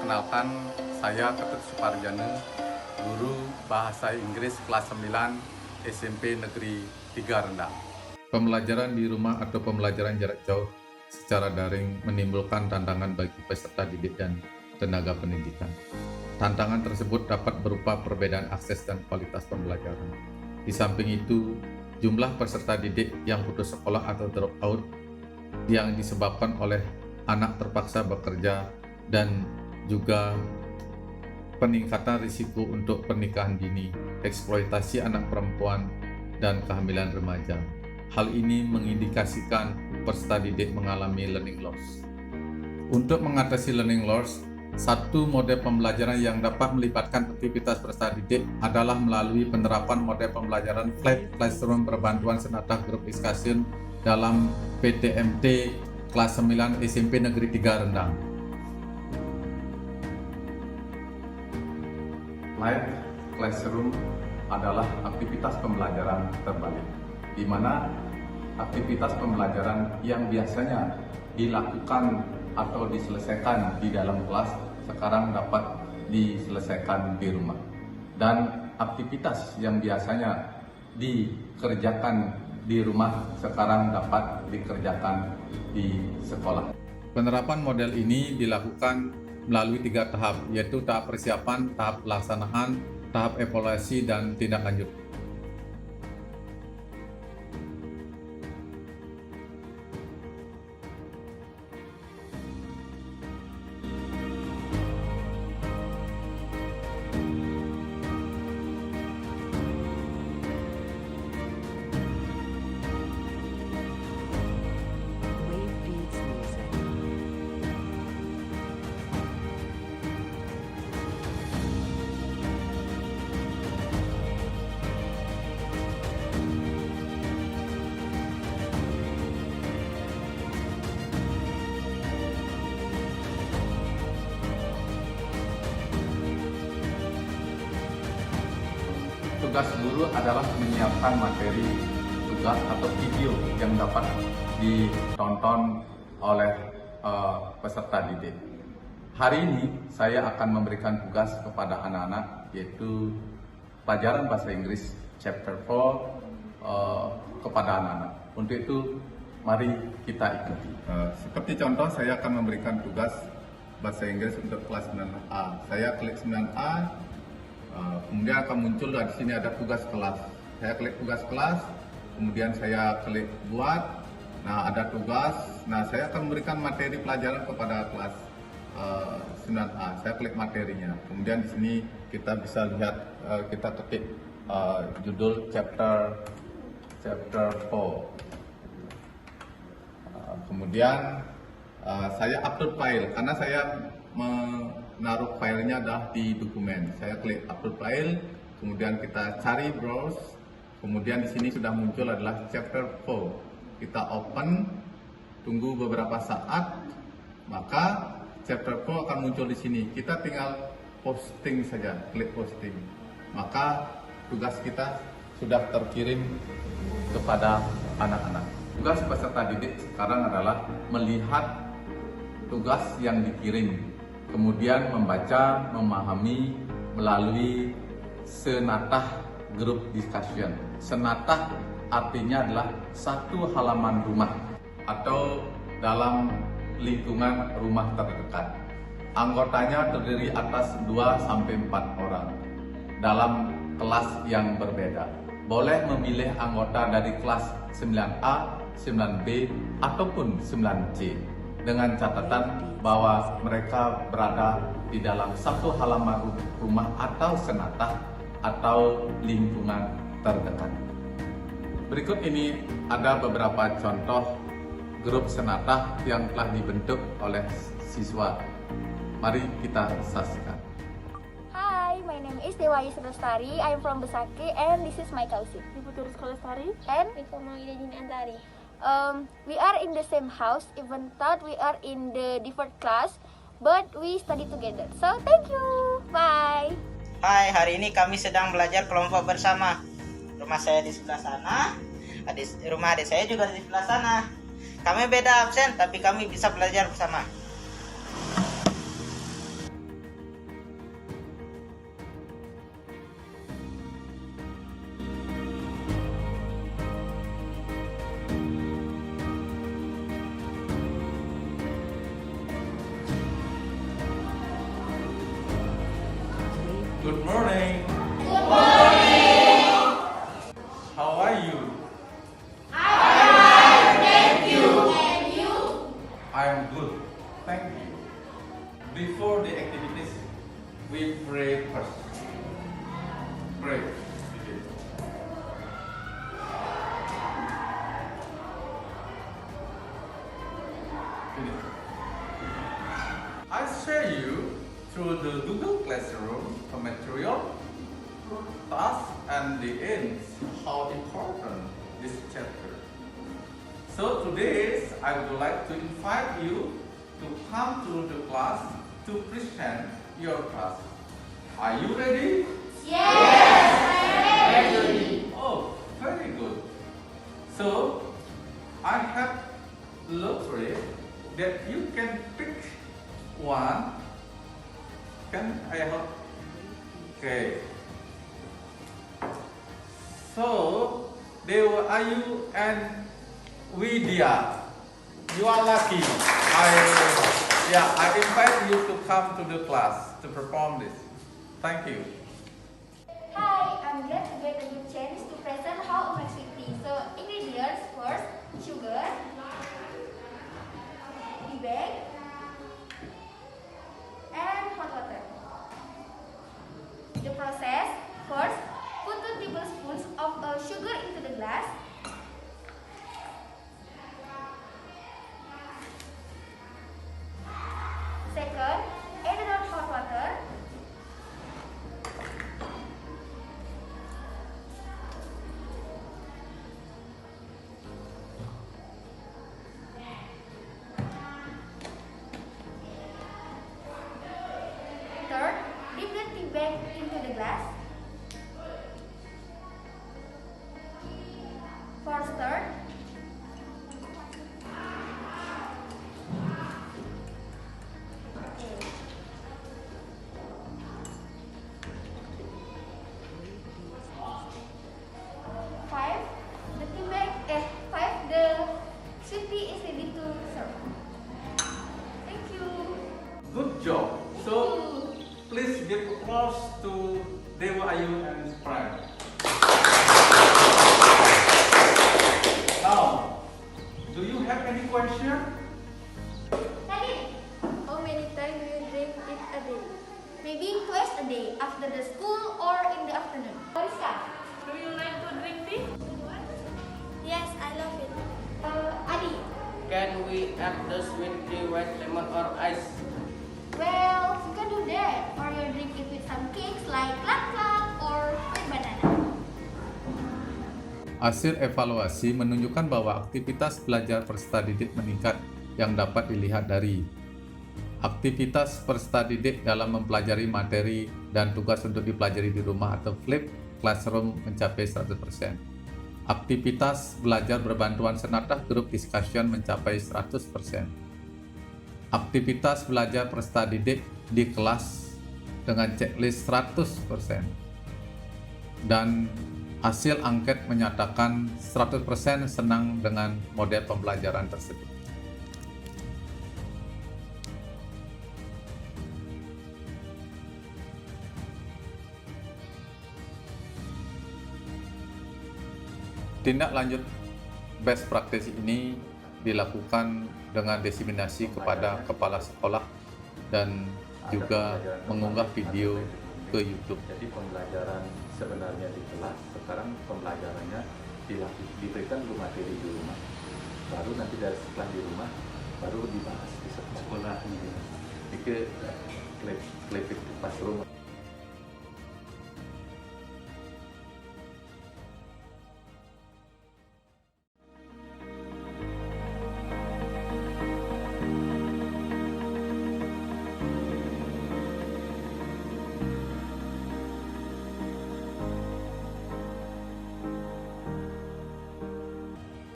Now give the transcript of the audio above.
Perkenalkan, saya Ketut Suparjana, guru Bahasa Inggris kelas 9 SMP Negeri 3 Rendang. Pembelajaran di rumah atau pembelajaran jarak jauh secara daring menimbulkan tantangan bagi peserta didik dan tenaga pendidikan. Tantangan tersebut dapat berupa perbedaan akses dan kualitas pembelajaran. Di samping itu, jumlah peserta didik yang putus sekolah atau drop out yang disebabkan oleh anak terpaksa bekerja dan juga peningkatan risiko untuk pernikahan dini, eksploitasi anak perempuan, dan kehamilan remaja. Hal ini mengindikasikan peserta didik mengalami learning loss. Untuk mengatasi learning loss, satu model pembelajaran yang dapat melibatkan aktivitas peserta didik adalah melalui penerapan model pembelajaran flat classroom berbantuan senata group discussion dalam PTMT kelas 9 SMP Negeri 3 Rendang. Live classroom adalah aktivitas pembelajaran terbalik, di mana aktivitas pembelajaran yang biasanya dilakukan atau diselesaikan di dalam kelas sekarang dapat diselesaikan di rumah, dan aktivitas yang biasanya dikerjakan di rumah sekarang dapat dikerjakan di sekolah. Penerapan model ini dilakukan melalui 3 tahap, yaitu tahap persiapan, tahap pelaksanaan, tahap evaluasi, dan tindak lanjut. Wave Beats Music. Tugas guru adalah menyiapkan materi tugas atau video yang dapat ditonton oleh peserta didik. Hari ini saya akan memberikan tugas kepada anak-anak, yaitu pelajaran bahasa Inggris chapter 4 kepada anak-anak. Untuk itu, mari kita ikuti. Seperti contoh, saya akan memberikan tugas bahasa Inggris untuk kelas 9A. Saya klik 9A. Kemudian akan muncul di sini ada tugas kelas. Saya klik tugas kelas, kemudian saya klik buat. Nah, ada tugas. Nah, saya akan memberikan materi pelajaran kepada kelas 9A. Saya klik materinya. Kemudian di sini kita bisa lihat, kita ketik judul chapter 4. Kemudian saya upload file karena saya menaruh filenya adalah di dokumen. Saya klik upload file, kemudian kita cari browse, kemudian di sini sudah muncul adalah chapter 4. Kita open, tunggu beberapa saat, maka chapter 4 akan muncul di sini. Kita tinggal posting saja, klik posting. Maka tugas kita sudah terkirim kepada anak-anak. Tugas peserta didik sekarang adalah melihat tugas yang dikirim, kemudian membaca, memahami melalui senatah group discussion. Senatah artinya adalah satu halaman rumah atau dalam lingkungan rumah terdekat. Anggotanya terdiri atas 2-4 orang dalam kelas yang berbeda. Boleh memilih anggota dari kelas 9A, 9B, ataupun 9C. Dengan catatan bahwa mereka berada di dalam satu halaman rumah atau senatah atau lingkungan terdekat. Berikut ini ada beberapa contoh grup senatah yang telah dibentuk oleh siswa. Mari kita saksikan. Hi, my name is Dewa Yusra Lestari. I am from Besaki and this is my cousin. Ibu Turus Lestari And Informal Ida Jini Antari. we are in the same house, even though we are in the different class, but we study together. So thank you. Bye. Hai, hari ini kami sedang belajar kelompok bersama. Rumah saya di sebelah sana, rumah adik saya juga di sebelah sana. Kami beda absen, tapi kami bisa belajar bersama. Good morning. Good morning. How are you? I'm good. Thank you. Before the activities, we pray first. Pray. Finish. I share you through the Google Classroom the material, tasks, and the ends how important this chapter. So today I would like to invite you to come to the class to present your task. Are you ready? Yes, ready. Oh, very good. So I have lottery that you can pick one. Can I help? Okay. So there are you and Widya, you are lucky. I invite you to come to the class to perform this. Thank you. Hi, I'm glad to get a good chance to present how to make sweet tea. So ingredients first, sugar, tea bag, and hot water. The process first, put 2 tablespoons of sugar into the glass. Second, add around hot water. Third, dip the tea bag into the glass. Fourth, stir. The sweet tea is ready to serve. Thank you. Good job. So please give applause to Dewa Ayu and his friend. Now, do you have any question? Nadine, how many times do you drink it a day? Maybe twice a day, after the school or in the afternoon. Mariska, Do you like to drink tea? yes, I love it. Adi, Can we add the sweet tea with lemon or ice? well, you can do that, or you drink it with some cakes like klap or with banana. Hasil evaluasi menunjukkan bahwa aktivitas belajar peserta didik meningkat yang dapat dilihat dari aktivitas peserta didik dalam mempelajari materi dan tugas untuk dipelajari di rumah atau flip classroom mencapai 100%. Aktivitas belajar berbantuan senada grup discussion mencapai 100%. Aktivitas belajar peserta didik di kelas dengan checklist 100%. Dan hasil angket menyatakan 100% senang dengan model pembelajaran tersebut. Tindak lanjut best practice ini dilakukan dengan diseminasi kepada kepala sekolah dan juga mengunggah video ke YouTube. Jadi pembelajaran sebenarnya di kelas, sekarang pembelajarannya diberikan materi di rumah. Baru nanti dari setelah di rumah, baru dibahas di sekolah. Jadi klip classroom.